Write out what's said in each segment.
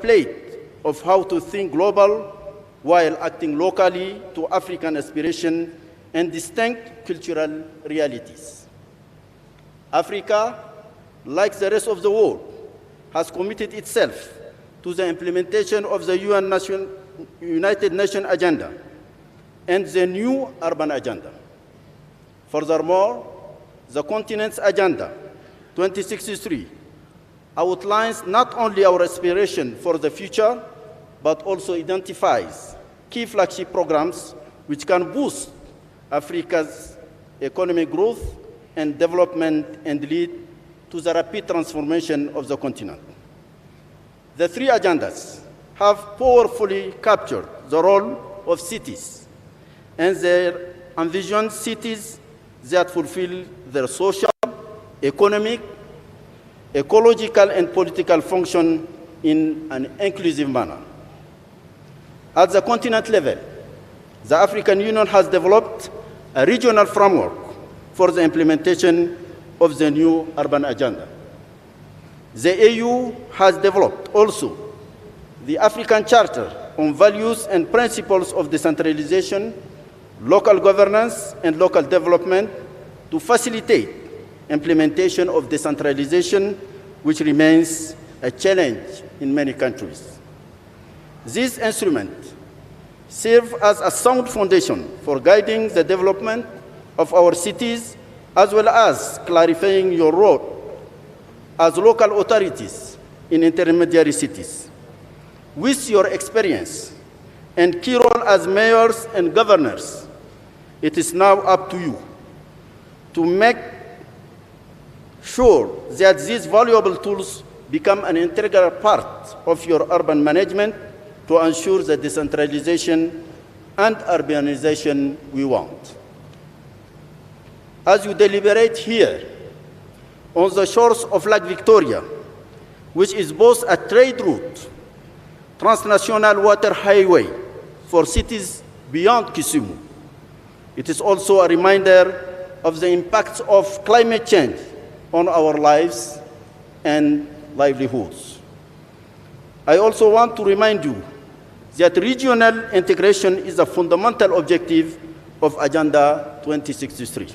plate of how to think global while acting locally to African aspiration and distinct cultural realities. Africa, like the rest of the world, has committed itself to the implementation of the United Nations Agenda and the new urban agenda. Furthermore, the continent's Agenda 2063 outlines not only our aspiration for the future, but also identifies key flagship programs which can boost Africa's economic growth and development and lead to the rapid transformation of the continent. The three agendas have powerfully captured the role of cities and their envisioned cities that fulfill their social, economic, ecological, and political function in an inclusive manner. At the continent level, the African Union has developed a regional framework for the implementation of the new urban agenda. The AU has developed also the African Charter on Values and Principles of Decentralization, Local Governance, and Local Development to facilitate implementation of decentralization, which remains a challenge in many countries. This instrument serves as a sound foundation for guiding the development of our cities, as well as clarifying your role as local authorities in intermediary cities. With your experience and key role as mayors and governors, it is now up to you to make sure that these valuable tools become an integral part of your urban management to ensure the decentralization and urbanization we want. As you deliberate here on the shores of Lake Victoria, which is both a trade route, transnational water highway for cities beyond KISUMU, it is also a reminder of the impacts of climate change on our lives and livelihoods. I also want to remind you that regional integration is a fundamental objective of Agenda 2063.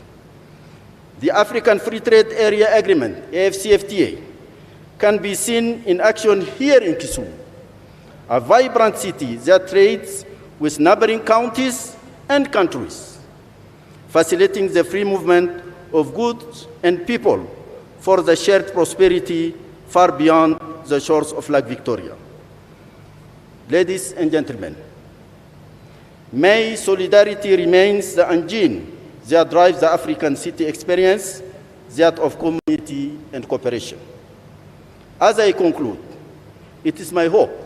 The African Free Trade Area Agreement, AFCFTA, can be seen in action here in KISUMU, a vibrant city that trades with neighboring counties and countries, facilitating the free movement of goods and people for the shared prosperity far beyond the shores of Lake Victoria. Ladies and gentlemen, may solidarity remains the engine that drives the African city experience, that of community and cooperation. As I conclude, it is my hope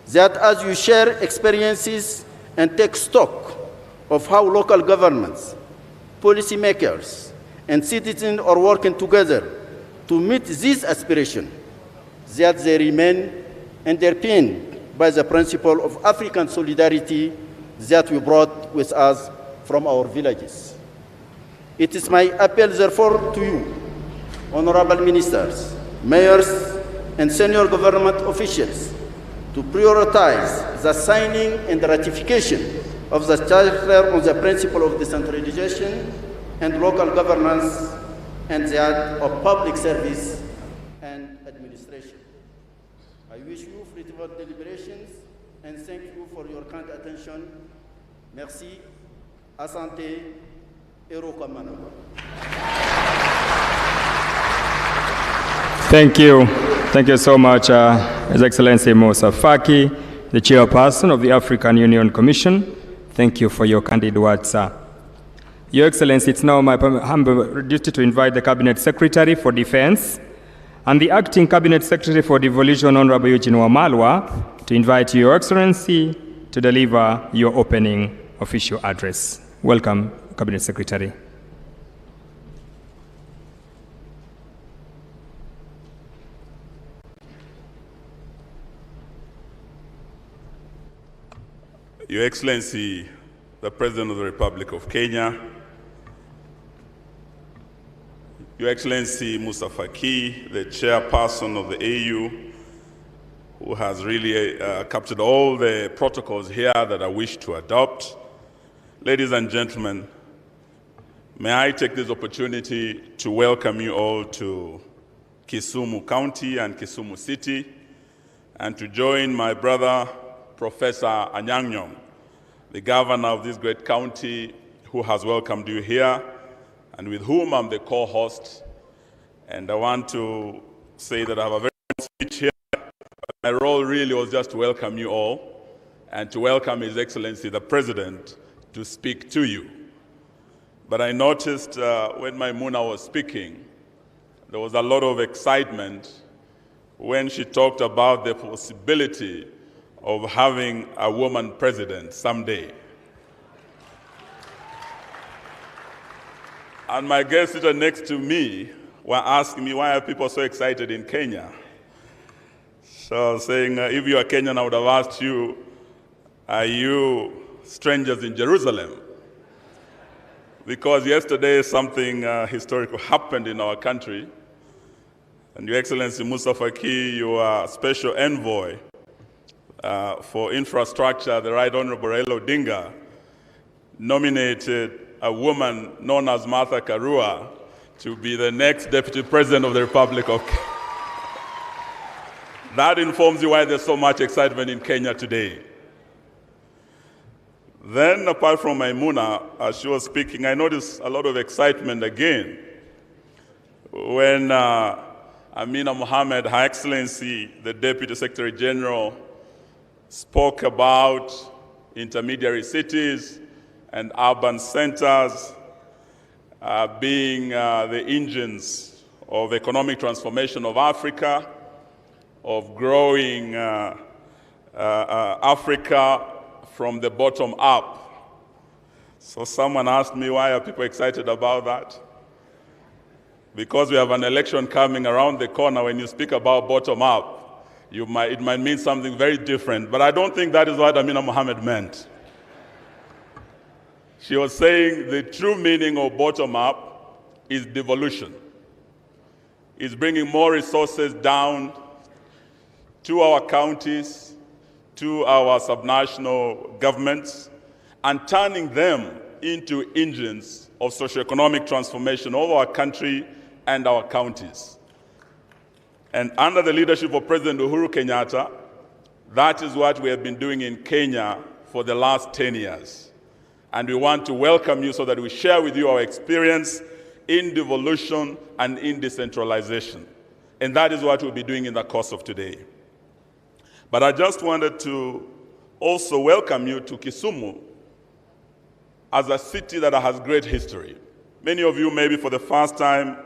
that as you share experiences and take stock of how local governments, policymakers, and citizens are working together to meet this aspiration, that they remain underpinned by the principle of African solidarity that we brought with us from our villages. It is my appeal, therefore, to you, honorable ministers, mayors, and senior government officials, to prioritize the signing and ratification of the Charter on the principle of decentralization and local governance and that of public service and administration. I wish you fruitful deliberations and thank you for your kind attention. Merci, asante, erokamana. Thank you. Thank you so much, His Excellency Musa Faki, the Chairperson of the African Union Commission. Thank you for your candid words, sir. Your Excellency, it's now my humble duty to invite the Cabinet Secretary for Defense and the Acting Cabinet Secretary for Devolution, Honorable Eugene Wamalwa, to invite Your Excellency to deliver your opening official address. Welcome, Cabinet Secretary. Your Excellency, the President of the Republic of Kenya, Your Excellency Musa Faki, the Chairperson of the AU, who has really captured all the protocols here that I wish to adopt. Ladies and gentlemen, may I take this opportunity to welcome you all to KISUMU County and KISUMU City, and to join my brother, Professor Anyang' Nyong'o, the governor of this great county, who has welcomed you here, and with whom I'm the co-host. And I want to say that I have a very long speech here. My role really was just to welcome you all, and to welcome His Excellency the President to speak to you. But I noticed when Maimuna was speaking, there was a lot of excitement when she talked about the possibility of having a woman president someday. And my guest seated next to me were asking me, why are people so excited in Kenya? So I was saying, if you are Kenyan, I would have asked you, are you strangers in Jerusalem? Because yesterday something historical happened in our country. And Your Excellency Musa Faki, you are special envoy for infrastructure. The Right Honorable Raila Odinga nominated a woman known as Martha KARUA to be the next Deputy President of the Republic of Kenya. That informs you why there's so much excitement in Kenya today. Then, apart from Maimuna, as she was speaking, I noticed a lot of excitement again when Amina Mohammed, Her Excellency, the Deputy Secretary General, spoke about intermediary cities and urban centers being the engines of economic transformation of Africa, of growing Africa from the bottom up. So someone asked me, why are people excited about that? Because we have an election coming around the corner. When you speak about bottom up, it might mean something very different. But I don't think that is what Amina Mohammed meant. She was saying the true meaning of bottom up is devolution. It's bringing more resources down to our counties, to our subnational governments, and turning them into engines of socioeconomic transformation of our country and our counties. And under the leadership of President Uhuru Kenyatta, that is what we have been doing in Kenya for the last 10 years. And we want to welcome you so that we share with you our experience in devolution and in decentralization. And that is what we'll be doing in the course of today. But I just wanted to also welcome you to KISUMU as a city that has great history. Many of you, maybe for the first time,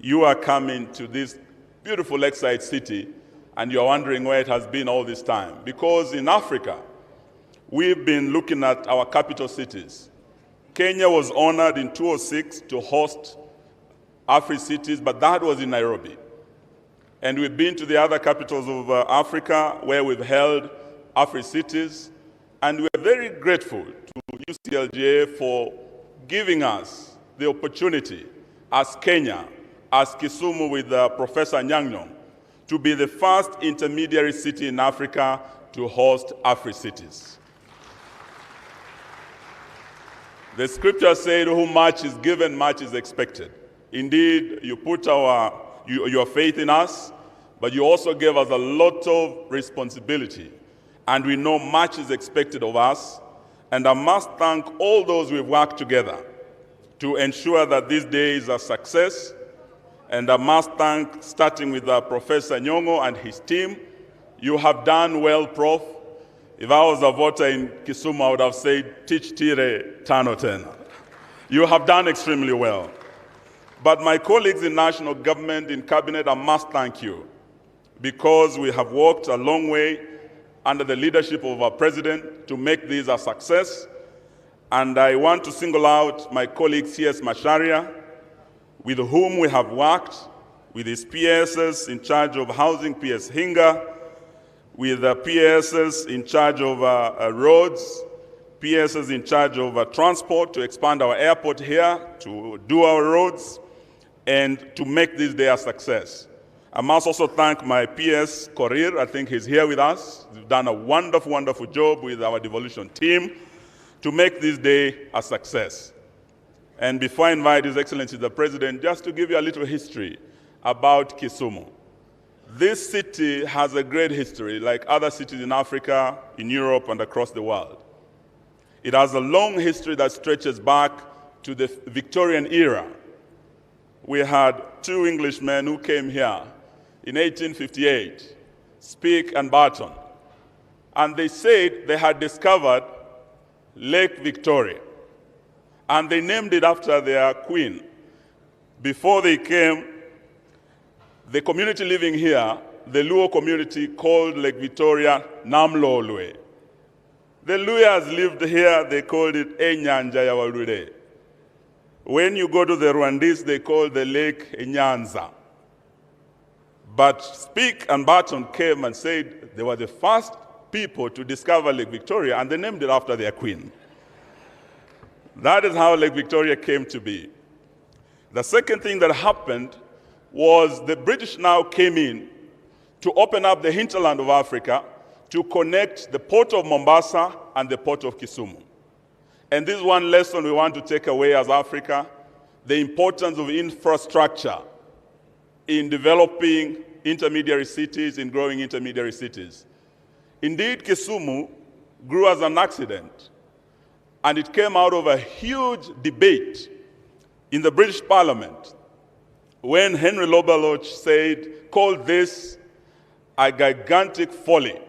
you are coming to this beautiful lakeside city and you're wondering where it has been all this time. Because in Africa, we've been looking at our capital cities. Kenya was honored in 2006 to host AFRICITIES, but that was in Nairobi. And we've been to the other capitals of Africa where we've held AFRICITIES, and we're very grateful to UCLGA for giving us the opportunity as Kenya, as KISUMU with Professor Anyang' Nyong'o, to be the first intermediary city in Africa to host AFRICITIES. The scripture said, who much is given, much is expected. Indeed, you put your faith in us, but you also gave us a lot of responsibility. And we know much is expected of us. And I must thank all those we've worked together to ensure that this day is a success. And I must thank, starting with Professor Nyong'o and his team. You have done well, Prof. If I was a voter in KISUMU, I would have said, teach tire tano tena. You have done extremely well. But my colleagues in national government, in cabinet, I must thank you, because we have walked a long way under the leadership of our president to make this a success. And I want to single out my colleague C.S. Macharia, with whom we have worked, with his PSs in charge of housing, PS Hinga, with the PSs in charge of roads, PSs in charge of transport to expand our airport here, to do our roads, and to make this day a success. I must also thank my PS, Korir. I think he's here with us. He's done a wonderful, wonderful job with our devolution team to make this day a success. And before I invite His Excellency the President, just to give you a little history about Kisumu. This city has a great history, like other cities in Africa, in Europe, and across the world. It has a long history that stretches back to the Victorian era. We had two Englishmen who came here in 1858, Speke and Barton, and they said they had discovered Lake Victoria, and they named it after their queen. Before they came, the community living here, the Luo community, called Lake Victoria Namlolwe. The Luyas lived here, they called it Enyanja Yawalude. When you go to the Rwandese, they call the lake Enyanza. But Speke and Barton came and said they were the first people to discover Lake Victoria, and they named it after their queen. That is how Lake Victoria came to be. The second thing that happened was the British now came in to open up the hinterland of Africa to connect the port of Mombasa and the port of Kisumu. And this is one lesson we want to take away as Africa, the importance of infrastructure in developing intermediary cities, in growing intermediary cities. Indeed, Kisumu grew as an accident, and it came out of a huge debate in the British Parliament when Henry Loballoch called this a gigantic folly.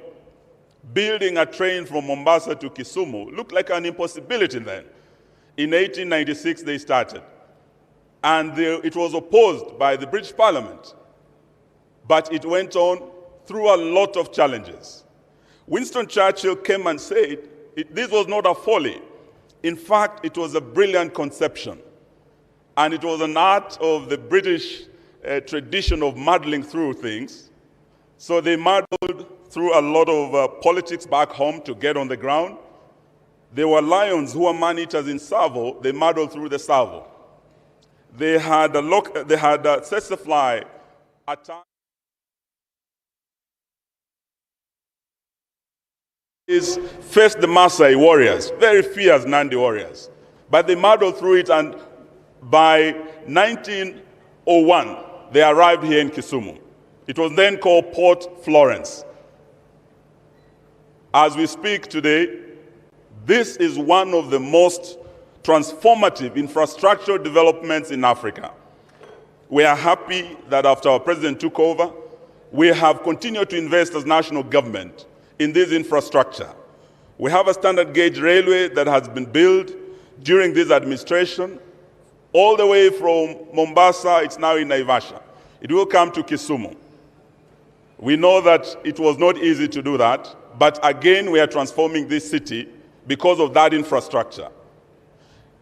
Building a train from Mombasa to Kisumu looked like an impossibility then. In 1896, they started. And it was opposed by the British Parliament. But it went on through a lot of challenges. Winston Churchill came and said, this was not a folly. In fact, it was a brilliant conception. And it was an art of the British tradition of muddling through things. So they muddled through a lot of politics back home to get on the ground. There were lions who were man-eaters in Savo. They muddled through the Savo. They had a tsetse attack. Faced the Maasai warriors, very fierce Nandi warriors. But they muddled through it, and by 1901, they arrived here in Kisumu. It was then called Port Florence. As we speak today, this is one of the most transformative infrastructural developments in Africa. We are happy that after our president took over, we have continued to invest as national government in this infrastructure. We have a standard gauge railway that has been built during this administration, all the way from Mombasa. It's now in Naivasha. It will come to Kisumu. We know that it was not easy to do that, but again, we are transforming this city because of that infrastructure.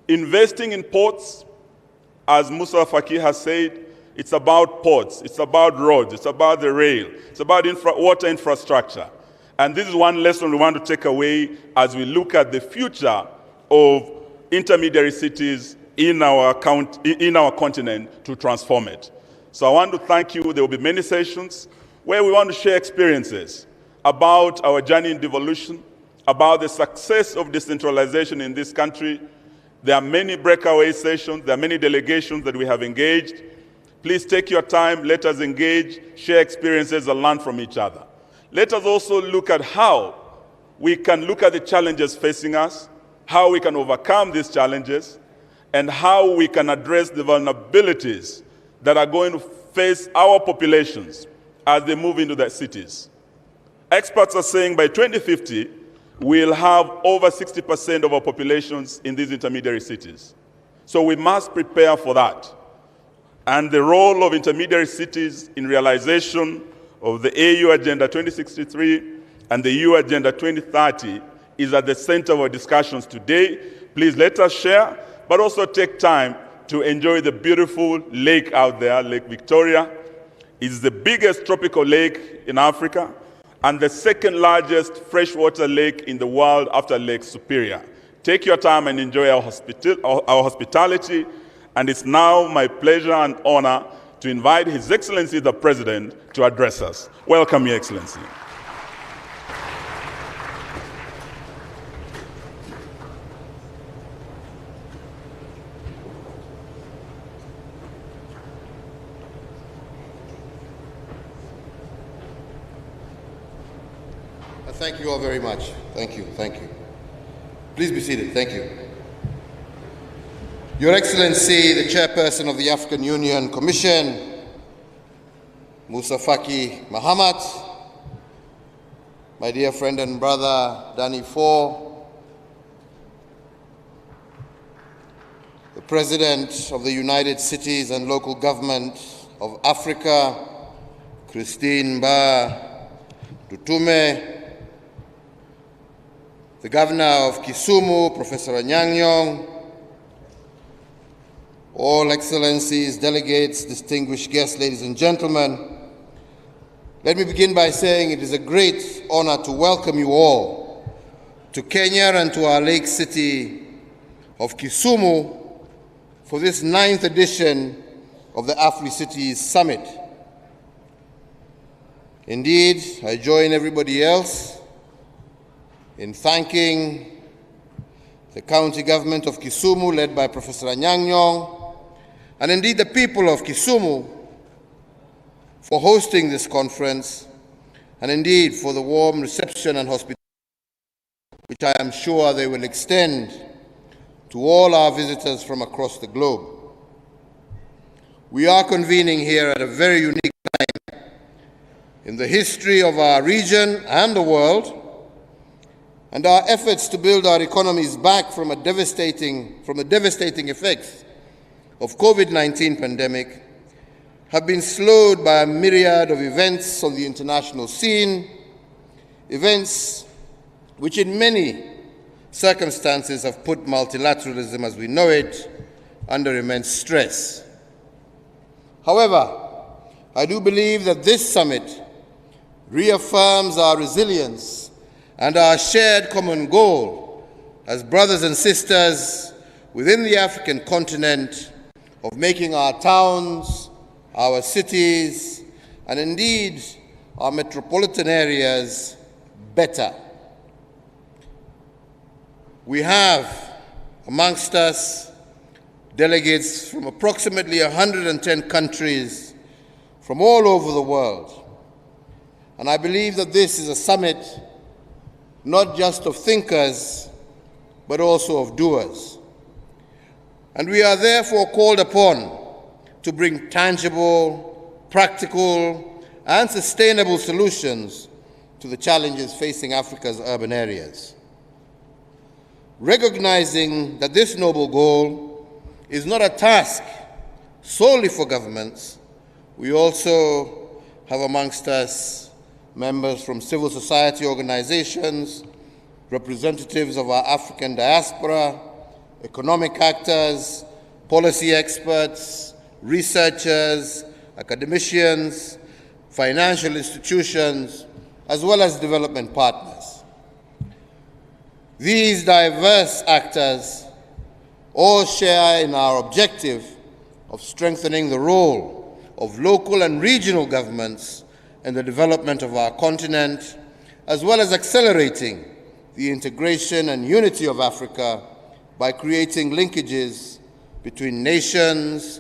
Investing in ports, as Musa Faki has said, it's about ports, it's about roads, it's about the rail, it's about water infrastructure. And this is one lesson we want to take away as we look at the future of intermediary cities in our continent to transform it. So I want to thank you. There will be many sessions where we want to share experiences about our journey in devolution, about the success of decentralization in this country. There are many breakaway sessions, there are many delegations that we have engaged. Please take your time, let us engage, share experiences, and learn from each other. Let us also look at how we can look at the challenges facing us, how we can overcome these challenges, and how we can address the vulnerabilities that are going to face our populations as they move into their cities. Experts are saying by 2050, we'll have over 60% of our populations in these intermediary cities. So we must prepare for that. And the role of intermediary cities in realization of the AU Agenda 2063 and the EU Agenda 2030 is at the center of our discussions today. Please let us share, but also take time to enjoy the beautiful lake out there, Lake Victoria. It's the biggest tropical lake in Africa and the second largest freshwater lake in the world after Lake Superior. Take your time and enjoy our hospitality. And it's now my pleasure and honor to invite His Excellency the President to address us. Welcome, Your Excellency. Thank you all very much. Thank you, thank you. Please be seated, thank you. Your Excellency, the Chairperson of the African Union Commission, Musa Faki Mahamat, my dear friend and brother, Danny Ford, the President of the United Cities and Local Government of Africa, Christine Ba Dutume, the Governor of KISUMU, Professor Anyang, all Excellencies, delegates, distinguished guests, ladies and gentlemen, let me begin by saying it is a great honor to welcome you all to Kenya and to our lake city of KISUMU for this 9th edition of the AFRICITIES Summit. Indeed, I join everybody else in thanking the county government of KISUMU, led by Professor Anyang, and indeed the people of KISUMU for hosting this conference, and indeed for the warm reception and hospitality which I am sure they will extend to all our visitors from across the globe. We are convening here at a very unique time in the history of our region and the world, and our efforts to build our economies back from the devastating effects of COVID-19 pandemic have been slowed by a myriad of events on the international scene, events which in many circumstances have put multilateralism as we know it under immense stress. However, I do believe that this summit reaffirms our resilience and our shared common goal as brothers and sisters within the African continent of making our towns, our cities, and indeed our metropolitan areas better. We have amongst us delegates from approximately 110 countries from all over the world. And I believe that this is a summit not just of thinkers, but also of doers. And we are therefore called upon to bring tangible, practical, and sustainable solutions to the challenges facing Africa's urban areas. Recognizing that this noble goal is not a task solely for governments, we also have amongst us members from civil society organizations, representatives of our African diaspora, economic actors, policy experts, researchers, academicians, financial institutions, as well as development partners. These diverse actors all share in our objective of strengthening the role of local and regional governments in the development of our continent, as well as accelerating the integration and unity of Africa by creating linkages between nations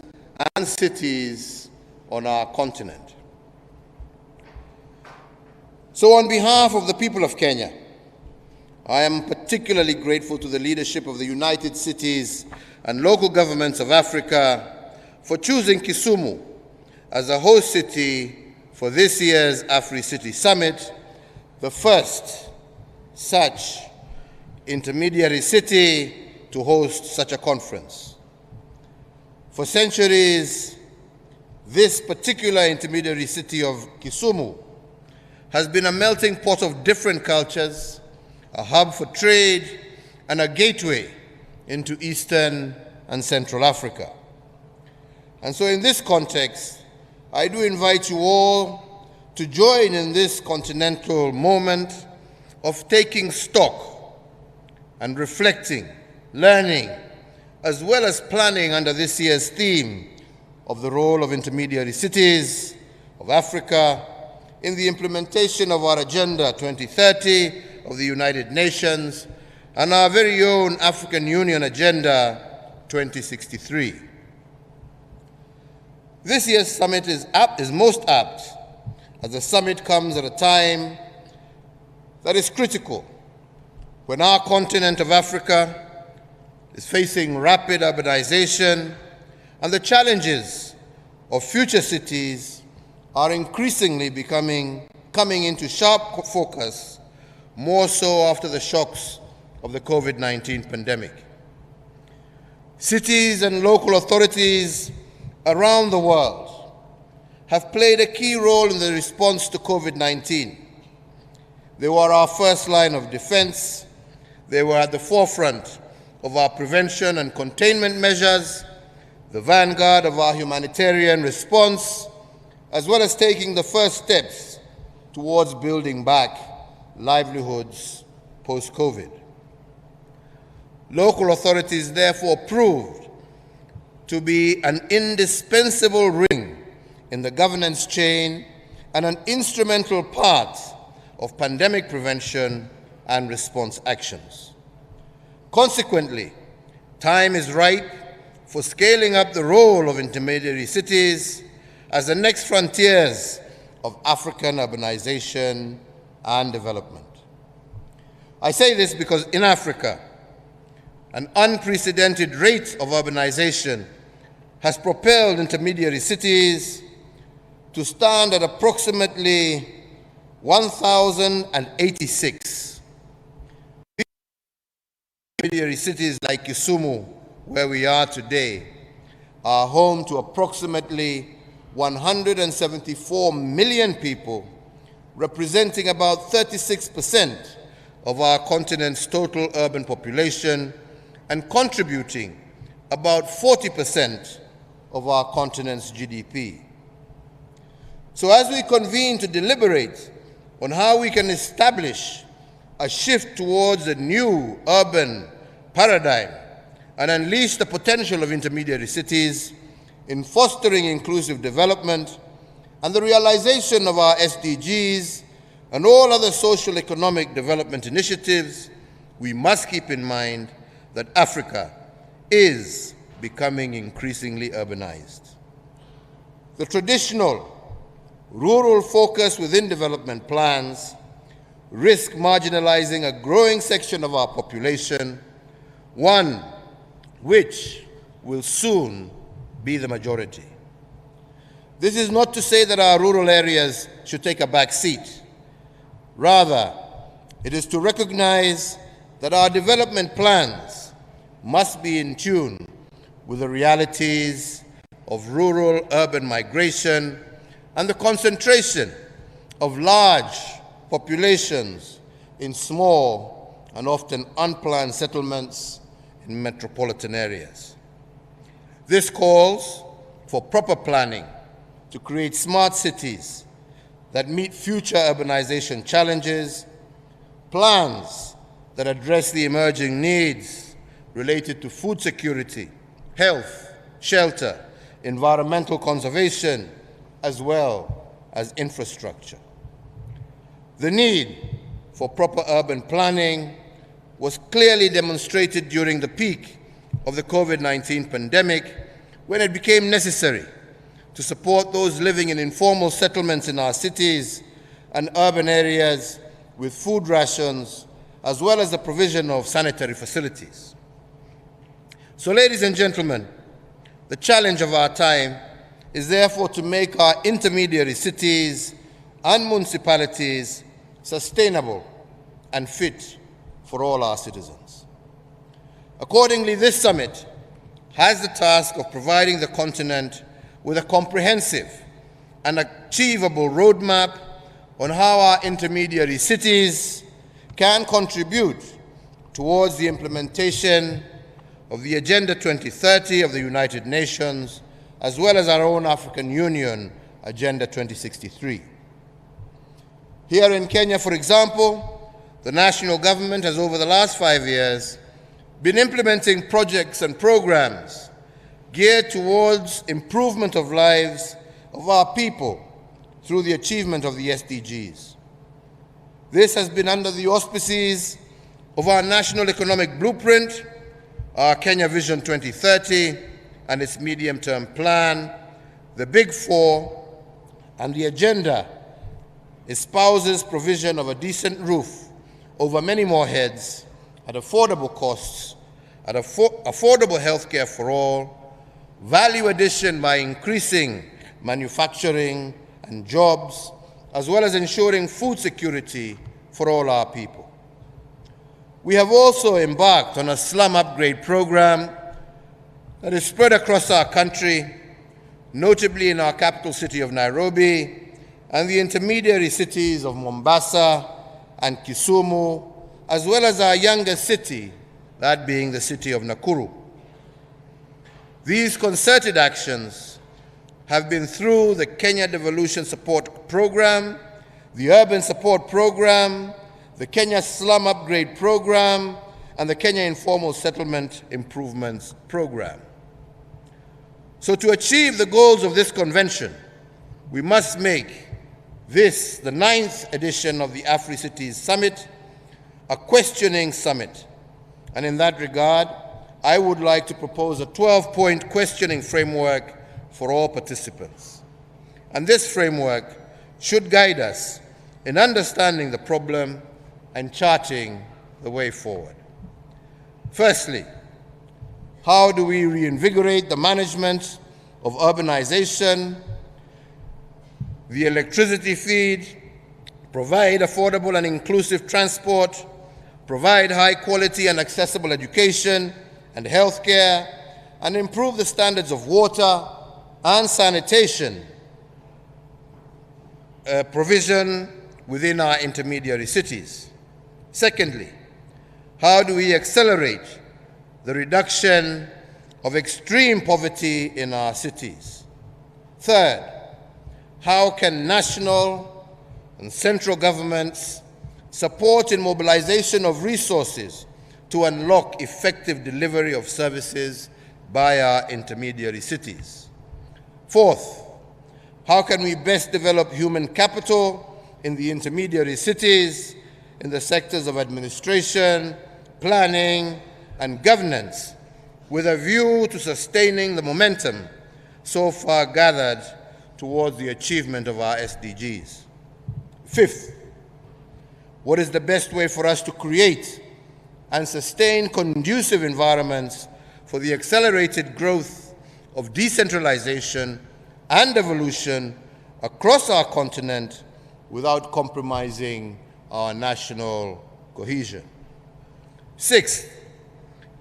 and cities on our continent. So on behalf of the people of Kenya, I am particularly grateful to the leadership of the United Cities and local governments of Africa for choosing KISUMU as a host city for this year's AFRICITIES Summit, the first such intermediary city to host such a conference. For centuries, this particular intermediary city of KISUMU has been a melting pot of different cultures, a hub for trade, and a gateway into Eastern and Central Africa. And so in this context, I do invite you all to join in this continental moment of taking stock and reflecting, learning, as well as planning under this year's theme, of the role of intermediary cities of Africa in the implementation of our Agenda 2030 of the United Nations and our very own African Union Agenda 2063. This year's summit is most apt as the summit comes at a time that is critical when our continent of Africa is facing rapid urbanization and the challenges of future cities are increasingly coming into sharp focus, more so after the shocks of the COVID-19 pandemic. Cities and local authorities around the world have played a key role in the response to COVID-19. They were our first line of defense. They were at the forefront of our prevention and containment measures, the vanguard of our humanitarian response, as well as taking the first steps towards building back livelihoods post-COVID. Local authorities therefore proved to be an indispensable ring in the governance chain and an instrumental part of pandemic prevention and response actions. Consequently, time is ripe for scaling up the role of intermediary cities as the next frontiers of African urbanization and development. I say this because in Africa, an unprecedented rate of urbanization has propelled intermediary cities to stand at approximately 1,086. Intermediary cities like KISUMU, where we are today, are home to approximately 174 million people, representing about 36% of our continent's total urban population and contributing about 40% of our continent's GDP. So as we convene to deliberate on how we can establish a shift towards a new urban paradigm and unleash the potential of intermediary cities in fostering inclusive development and the realization of our SDGs and all other social economic development initiatives, we must keep in mind that Africa is becoming increasingly urbanized. The traditional rural focus within development plans risk marginalizing a growing section of our population, one which will soon be the majority. This is not to say that our rural areas should take a back seat. Rather, it is to recognize that our development plans must be in tune with the realities of rural-urban migration and the concentration of large populations in small and often unplanned settlements in metropolitan areas. This calls for proper planning to create smart cities that meet future urbanization challenges, plans that address the emerging needs related to food security, health, shelter, environmental conservation, as well as infrastructure. The need for proper urban planning was clearly demonstrated during the peak of the COVID-19 pandemic, when it became necessary to support those living in informal settlements in our cities and urban areas with food rations, as well as the provision of sanitary facilities. So, ladies and gentlemen, the challenge of our time is therefore to make our intermediary cities and municipalities sustainable and fit for all our citizens. Accordingly, this summit has the task of providing the continent with a comprehensive and achievable roadmap on how our intermediary cities can contribute towards the implementation of the Agenda 2030 of the United Nations, as well as our own African Union Agenda 2063. Here in Kenya, for example, the national government has over the last 5 years been implementing projects and programs geared towards improvement of lives of our people through the achievement of the SDGs. This has been under the auspices of our National Economic Blueprint, our Kenya Vision 2030, and its medium-term plan, the Big Four, and the agenda espouses provision of a decent roof over many more heads at affordable costs, at affordable healthcare for all, value addition by increasing manufacturing and jobs, as well as ensuring food security for all our people. We have also embarked on a slum upgrade program that is spread across our country, notably in our capital city of Nairobi and the intermediary cities of Mombasa and Kisumu, as well as our youngest city, that being the city of Nakuru. These concerted actions have been through the Kenya Devolution Support Program, the Urban Support Program, the Kenya Slum Upgrade Program, and the Kenya Informal Settlement Improvements Program. So to achieve the goals of this convention, we must make this, the 9th edition of the AFRICITIES Summit, a questioning summit. And in that regard, I would like to propose a 12-point questioning framework for all participants. And this framework should guide us in understanding the problem and charting the way forward. Firstly, how do we reinvigorate the management of urbanization, the electricity feed, provide affordable and inclusive transport, provide high quality and accessible education and healthcare, and improve the standards of water and sanitation provision within our intermediary cities? Secondly, how do we accelerate the reduction of extreme poverty in our cities? Third, how can national and central governments support in mobilization of resources to unlock effective delivery of services by our intermediary cities? Fourth, how can we best develop human capital in the intermediary cities in the sectors of administration, planning, and governance with a view to sustaining the momentum so far gathered towards the achievement of our SDGs? Fifth, what is the best way for us to create and sustain conducive environments for the accelerated growth of decentralization and evolution across our continent without compromising our national cohesion? Sixth,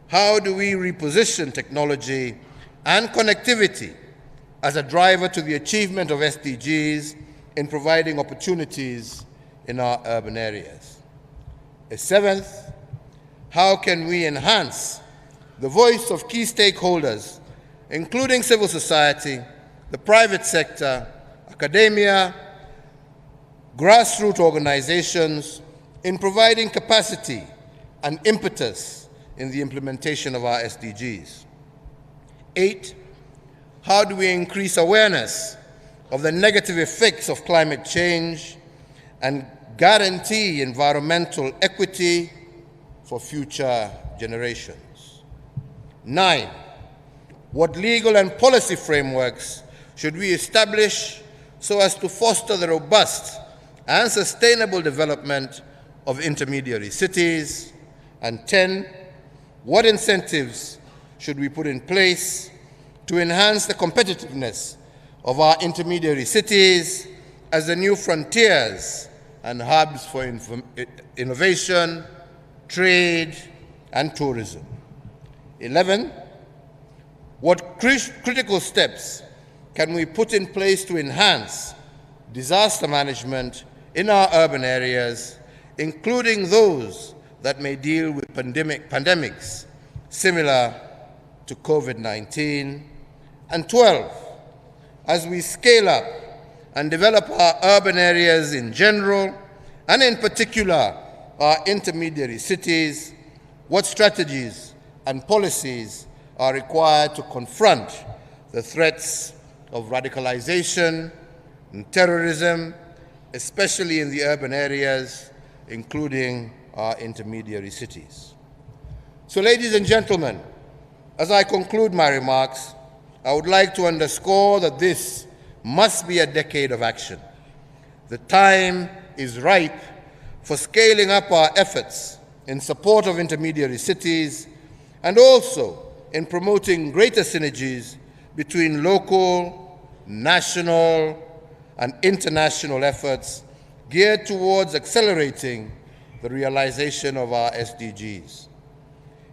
how do we reposition technology and connectivity as a driver to the achievement of SDGs in providing opportunities in our urban areas? Seventh, how can we enhance the voice of key stakeholders, including civil society, the private sector, academia, grassroots organizations, in providing capacity and impetus in the implementation of our SDGs? 8, how do we increase awareness of the negative effects of climate change and guarantee environmental equity for future generations? 9, what legal and policy frameworks should we establish so as to foster the robust and sustainable development of intermediary cities? And 10, what incentives should we put in place to enhance the competitiveness of our intermediary cities as the new frontiers and hubs for innovation, trade, and tourism? 11, what critical steps can we put in place to enhance disaster management in our urban areas, including those that may deal with pandemics similar to COVID-19? And 12, as we scale up and develop our urban areas in general, and in particular our intermediary cities, what strategies and policies are required to confront the threats of radicalization and terrorism, especially in the urban areas, including our intermediary cities. So, ladies and gentlemen, as I conclude my remarks, I would like to underscore that this must be a decade of action. The time is ripe for scaling up our efforts in support of intermediary cities and also in promoting greater synergies between local, national, and international efforts geared towards accelerating the realization of our SDGs.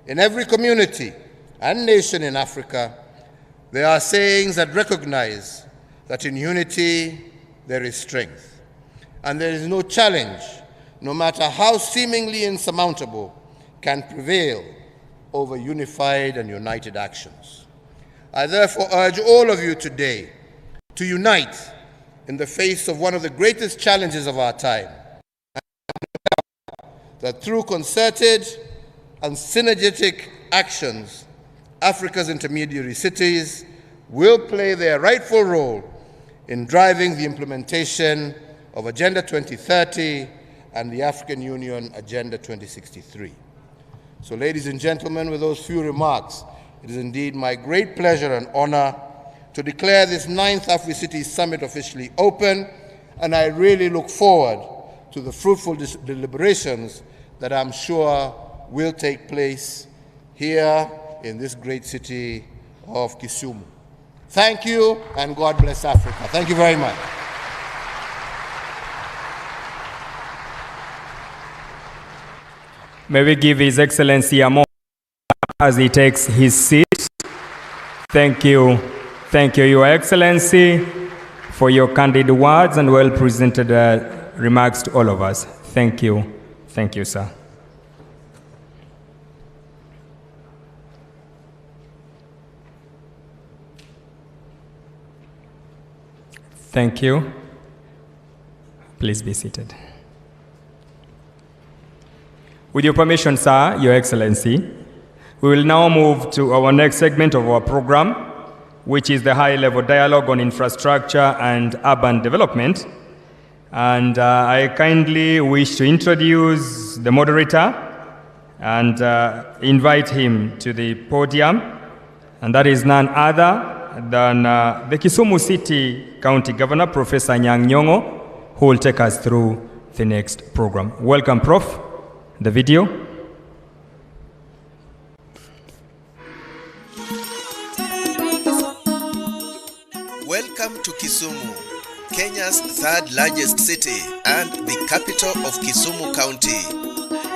In every community and nation in Africa, there are sayings that recognize that in unity there is strength, and there is no challenge, no matter how seemingly insurmountable, can prevail over unified and united actions. I therefore urge all of you today to unite in the face of one of the greatest challenges of our time, that through concerted and synergetic actions, Africa's intermediary cities will play their rightful role in driving the implementation of Agenda 2030 and the African Union Agenda 2063. So, ladies and gentlemen, with those few remarks, it is indeed my great pleasure and honor to declare this 9th AFRICITIES Summit officially open, and I really look forward to the fruitful deliberations that I'm sure will take place here in this great city of KISUMU. Thank you, and God bless Africa. Thank you very much. May we give His Excellency a moment as he takes his seat. Thank you. Thank you, Your Excellency, for your candid words and well-presented remarks to all of us. Thank you. Thank you, sir. Thank you. Please be seated. With your permission, sir, Your Excellency, we will now move to our next segment of our program, which is the high-level dialogue on infrastructure and urban development. And I kindly wish to introduce the moderator and invite him to the podium, and that is none other than the Kisumu City County Governor, Professor Anyang' Nyong'o, who will take us through the next program. Welcome, Prof. The video. Welcome to Kisumu, Kenya's third largest city and the capital of Kisumu County.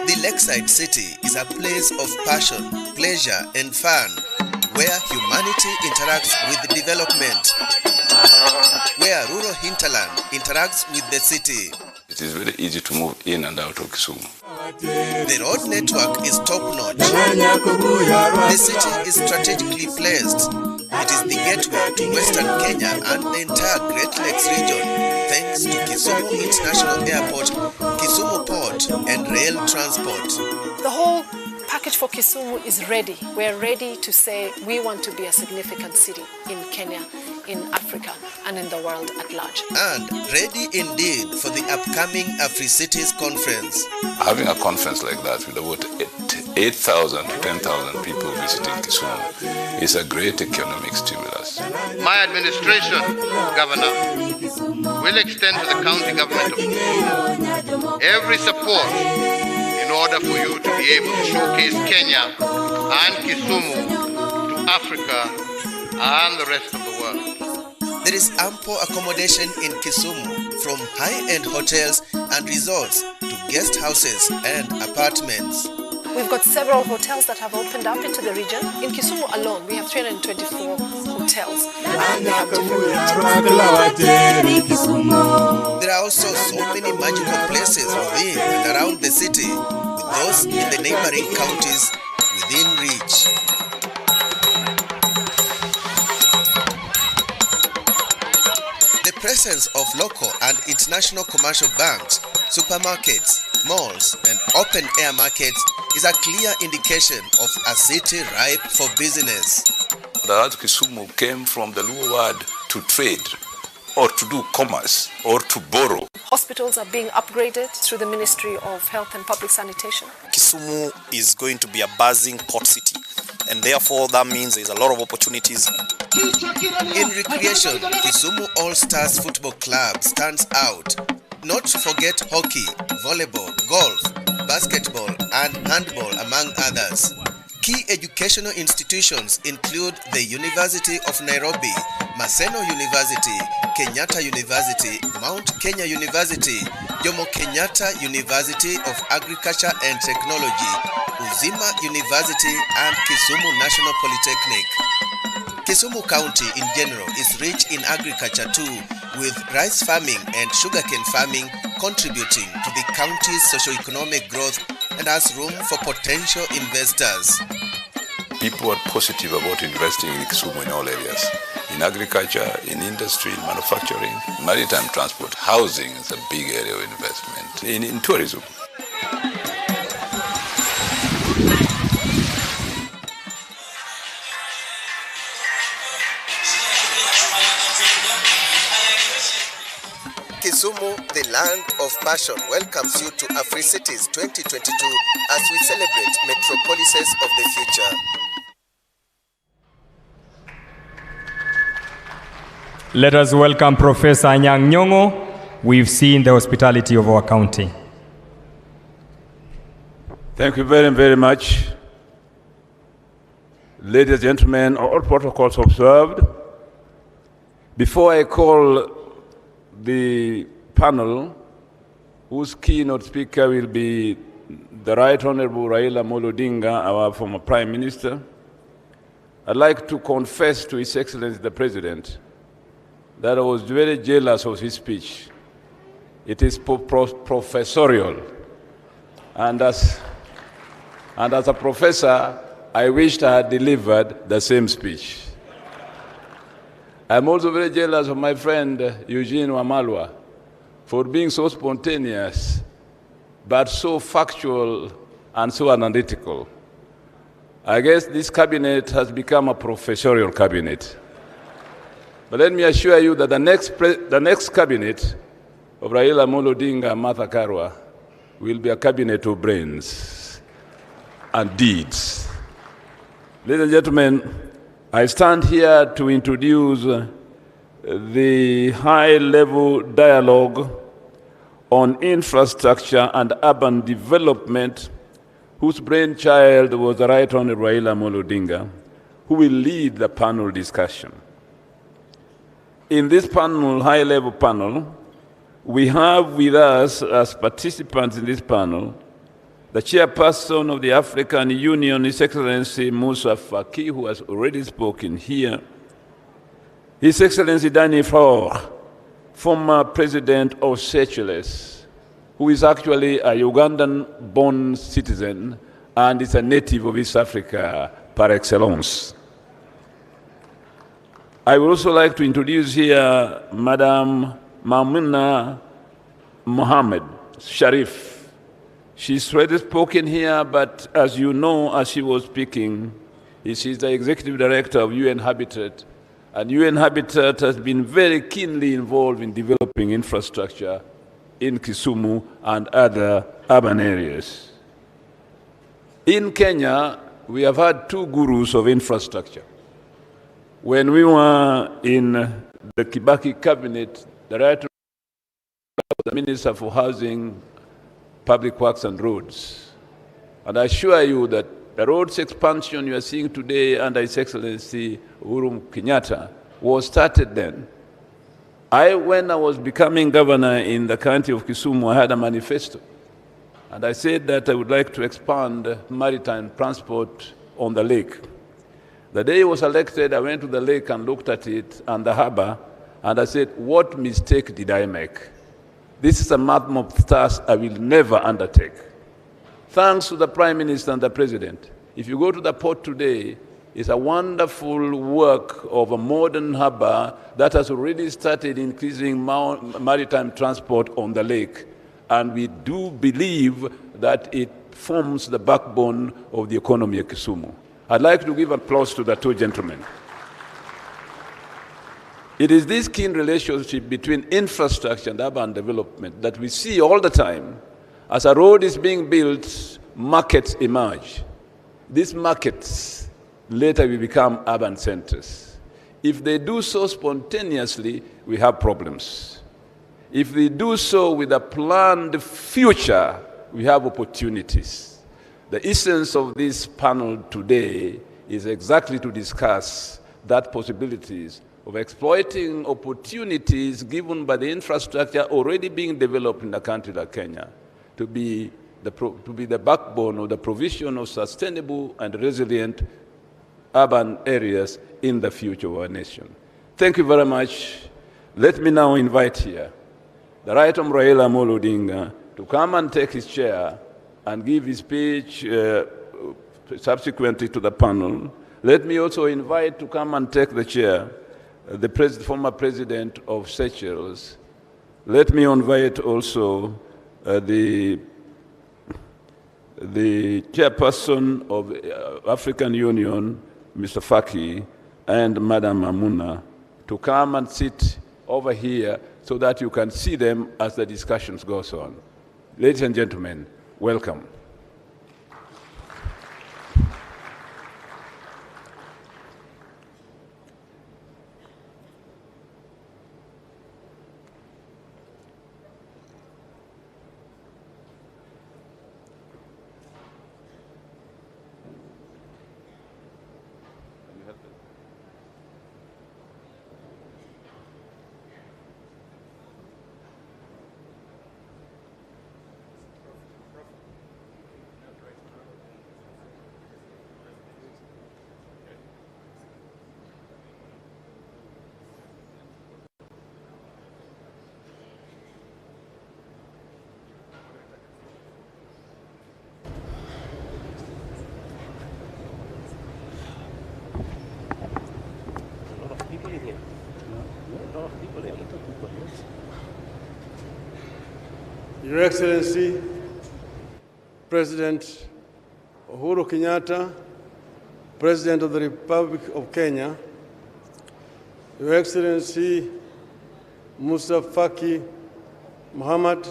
The lakeside city is a place of passion, pleasure, and fun, where humanity interacts with development, where rural hinterland interacts with the city. It is very easy to move in and out of Kisumu. The road network is top-notch. The city is strategically placed. It is the gateway to Western Kenya and the entire Great Lakes region, thanks to Kisumu International Airport, Kisumu Port, and rail transport. The whole package for Kisumu is ready. We're ready to say we want to be a significant city in Kenya, in Africa, and in the world at large. And ready indeed for the upcoming AFRICITIES conference. Having a conference like that with about 8,000 to 10,000 people visiting Kisumu is a great economic stimulus. My administration, Governor, will extend to the county government of Kisumu every support in order for you to be able to showcase Kenya and Kisumu to Africa and the rest of the world. There is ample accommodation in Kisumu, from high-end hotels and resorts to guest houses and apartments. We've got several hotels that have opened up into the region. In Kisumu alone, we have 324 hotels. And they have different ratings. There are also so many magical places within and around the city, with those in the neighboring counties within reach. The presence of local and international commercial banks, supermarkets, malls and open-air markets is a clear indication of a city ripe for business. The word Kisumu came from the Luo word to trade, or to do commerce, or to borrow. Hospitals are being upgraded through the Ministry of Health and Public Sanitation. Kisumu is going to be a buzzing port city, and therefore that means there's a lot of opportunities. In recreation, Kisumu All-Stars Football Club stands out. Not to forget hockey, volleyball, golf, basketball, and handball, among others. Key educational institutions include the University of Nairobi, Maseno University, Kenyatta University, Mount Kenya University, Jomo Kenyatta University of Agriculture and Technology, Uzima University, and Kisumu National Polytechnic. Kisumu County in general is rich in agriculture too, with rice farming and sugarcane farming contributing to the county's socio-economic growth and has room for potential investors. People are positive about investing in Kisumu in all areas. In agriculture, in industry, in manufacturing, maritime transport, housing is a big area of investment. In tourism. Kisumu, the land of passion, welcomes you to AFRICITIES 2022 as we celebrate metropolises of the future. Let us welcome Professor Anyang' Nyong'o. We've seen the hospitality of our county. Thank you very, very much. Ladies and gentlemen, all protocols observed. Before I call the panel, whose keynote speaker will be the Right Honorable Raila Odinga, our former Prime Minister, I'd like to confess to His Excellency the President that I was very jealous of his speech. It is professorial. And as a professor, I wished I had delivered the same speech. I'm also very jealous of my friend Eugene Wamalwa for being so spontaneous, but so factual and so analytical. I guess this cabinet has become a professorial cabinet. But let me assure you that the next cabinet of Raila Odinga and Martha KARUA will be a cabinet of brains and deeds. Ladies and gentlemen, I stand here to introduce the high-level dialogue on infrastructure and urban development, whose brainchild was the Right Honorable Raila Odinga, who will lead the panel discussion. In this panel, high-level panel, we have with us as participants in this panel the chairperson of the African Union, His Excellency Moussa Faki, who has already spoken here, His Excellency Danny Faure, former president of Seychelles, who is actually a Ugandan-born citizen and is a native of East Africa par excellence. I would also like to introduce here Madam Maimuna Mohammed Sharif. She's already spoken here, but as you know, as she was speaking, she's the executive director of UN Habitat, and UN Habitat has been very keenly involved in developing infrastructure in Kisumu and other urban areas. In Kenya, we have had two gurus of infrastructure. When we were in the Kibaki cabinet, the Right Honorable was the Minister for Housing, Public Works and Roads. And I assure you that the roads expansion you are seeing today under His Excellency Uhuru Kenyatta was started then. When I was becoming governor in the county of Kisumu, I had a manifesto. And I said that I would like to expand maritime transport on the lake. The day he was elected, I went to the lake and looked at it and the harbor, and I said, what mistake did I make? This is a matter of task I will never undertake. Thanks to the Prime Minister and the President. If you go to the port today, it's a wonderful work of a modern harbor that has already started increasing maritime transport on the lake. and we do believe that it forms the backbone of the economy of Kisumu. I'd like to give applause to the two gentlemen. It is this keen relationship between infrastructure and urban development that we see all the time. As a road is being built, markets emerge. These markets later will become urban centers. If they do so spontaneously, we have problems. If they do so with a planned future, we have opportunities. The essence of this panel today is exactly to discuss that possibilities of exploiting opportunities given by the infrastructure already being developed in a country like Kenya to be the backbone of the provision of sustainable and resilient urban areas in the future of our nation. Thank you very much. Let me now invite here the Right Honorable Raila Odinga to come and take his chair and give his speech subsequently to the panel. Let me also invite to come and take the chair the former president of Seychelles. Let me invite also the chairperson of African Union, Mr. Faki, and Madam Mamuna, to come and sit over here so that you can see them as the discussions goes on. Ladies and gentlemen, welcome. Your Excellency, President Uhuru Kenyatta, President of the Republic of Kenya, Your Excellency Musa Faki Muhammad,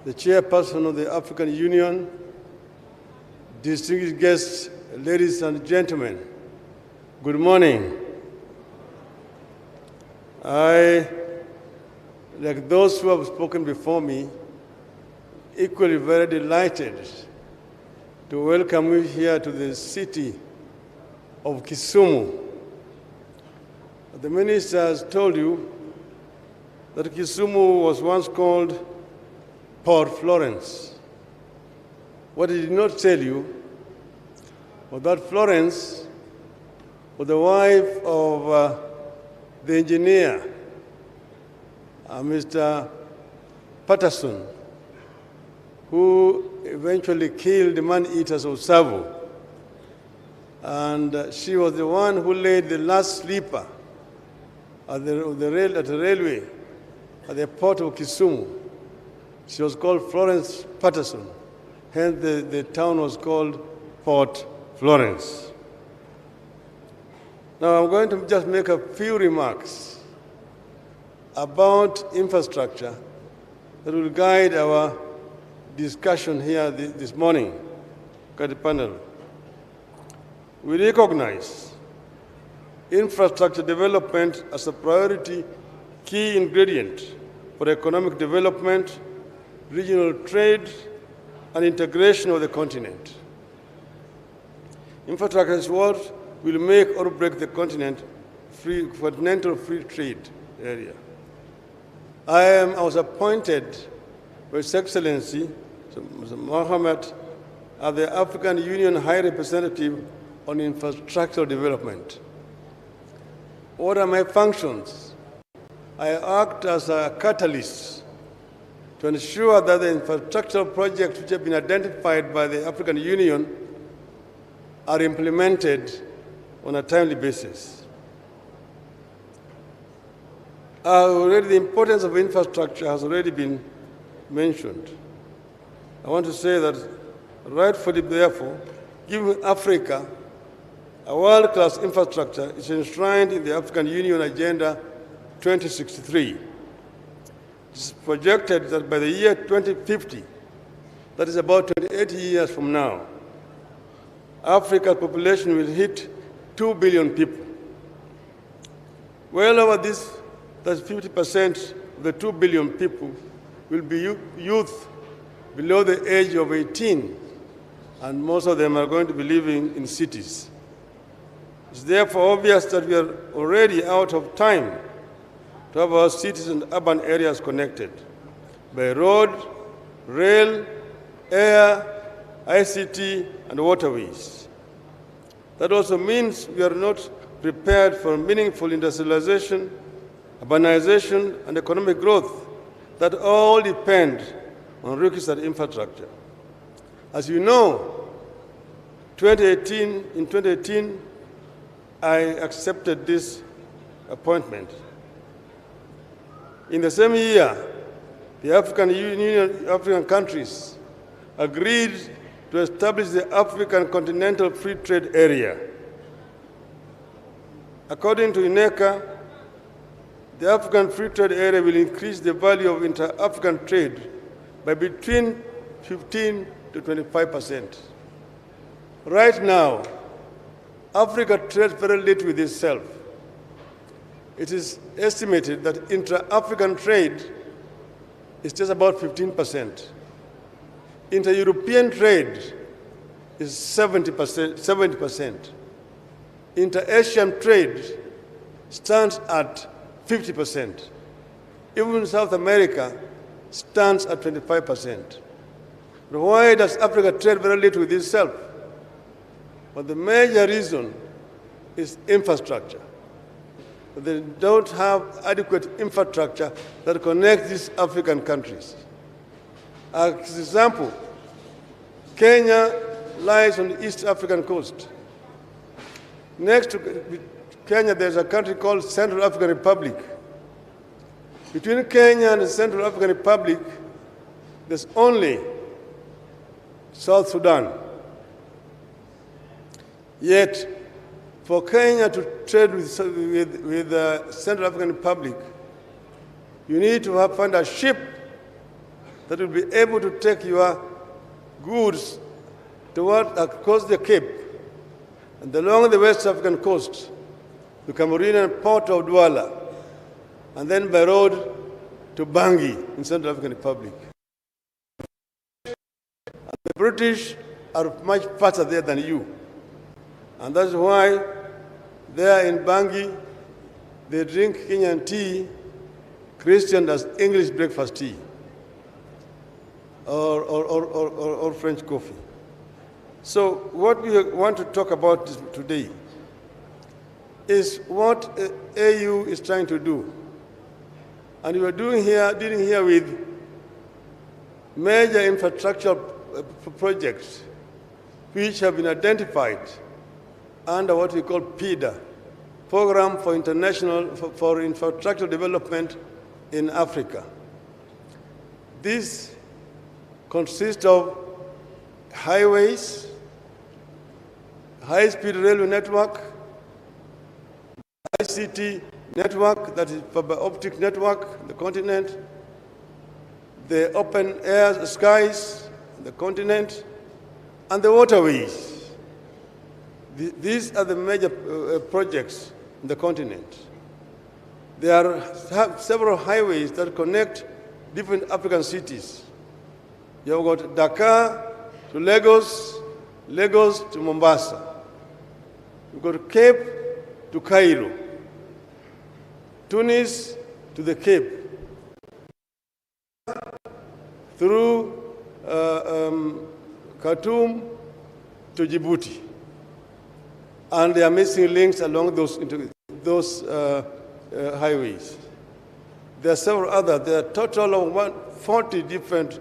the Chairperson of the African Union, distinguished guests, ladies and gentlemen, good morning. I, like those who have spoken before me, equally very delighted to welcome you here to the city of Kisumu. The minister has told you that Kisumu was once called Port Florence. What he did not tell you was that Florence was the wife of the engineer, Mr. Patterson, who eventually killed the man-eaters of Savo. And she was the one who laid the last sleeper at the railway at the port of Kisumu. She was called Florence Patterson. Hence, the town was called Port Florence. Now, I'm going to just make a few remarks about infrastructure that will guide our discussion here this morning at the panel. We recognize infrastructure development as a priority key ingredient for economic development, regional trade, and integration of the continent. Infrastructure is what will make or break the continental free trade area. I was appointed by His Excellency, Mr. Mohammed, as the African Union High Representative on Infrastructural Development. What are my functions? I act as a catalyst to ensure that the infrastructural projects which have been identified by the African Union are implemented on a timely basis. The importance of infrastructure has already been mentioned. I want to say that rightfully, therefore, giving Africa a world-class infrastructure is enshrined in the African Union Agenda 2063. It is projected that by the year 2050, that is about 28 years from now, Africa's population will hit 2 billion people. Well over this, that's 50% of the 2 billion people will be youth below the age of 18, and most of them are going to be living in cities. It's therefore obvious that we are already out of time to have our cities and urban areas connected by road, rail, air, ICT, and waterways. That also means we are not prepared for meaningful industrialization, urbanization, and economic growth that all depend on requisite infrastructure. As you know, in 2018, I accepted this appointment. In the same year, the African Union, African countries agreed to establish the African Continental Free Trade Area. According to UNECA, the African Free Trade Area will increase the value of inter-African trade by between 15 to 25%. Right now, Africa trades very little with itself. It is estimated that intra-African trade is just about 15%. Inter-European trade is 70%. Inter-Asian trade stands at 50%. Even South America stands at 25%. But why does Africa trade very little with itself? Well, the major reason is infrastructure. They don't have adequate infrastructure that connects these African countries. As an example, Kenya lies on the East African coast. Next to Kenya, there's a country called Central African Republic. Between Kenya and the Central African Republic, there's only South Sudan. Yet, for Kenya to trade with the Central African Republic, you need to find a ship that will be able to take your goods across the Cape and along the West African coast, the Cameroonian port of Douala, and then by road to Bangui in Central African Republic. And the British are much faster there than you. And that's why there in Bangui, they drink Kenyan tea, Christian as English breakfast tea, or French coffee. So what we want to talk about today is what AU is trying to do. And we are dealing here with major infrastructure projects which have been identified under what we call PIDA, Program for Infrastructure Development in Africa. This consists of highways, high-speed railway network, ICT network, that is fiber optic network in the continent, the open air skies in the continent, and the waterways. These are the major projects in the continent. There are several highways that connect different African cities. You've got Dakar to Lagos, Lagos to Mombasa. You've got Cape to Cairo, Tunis to the Cape, through Khartoum to Djibouti. And there are missing links along those highways. There are several others. There are a total of 40 different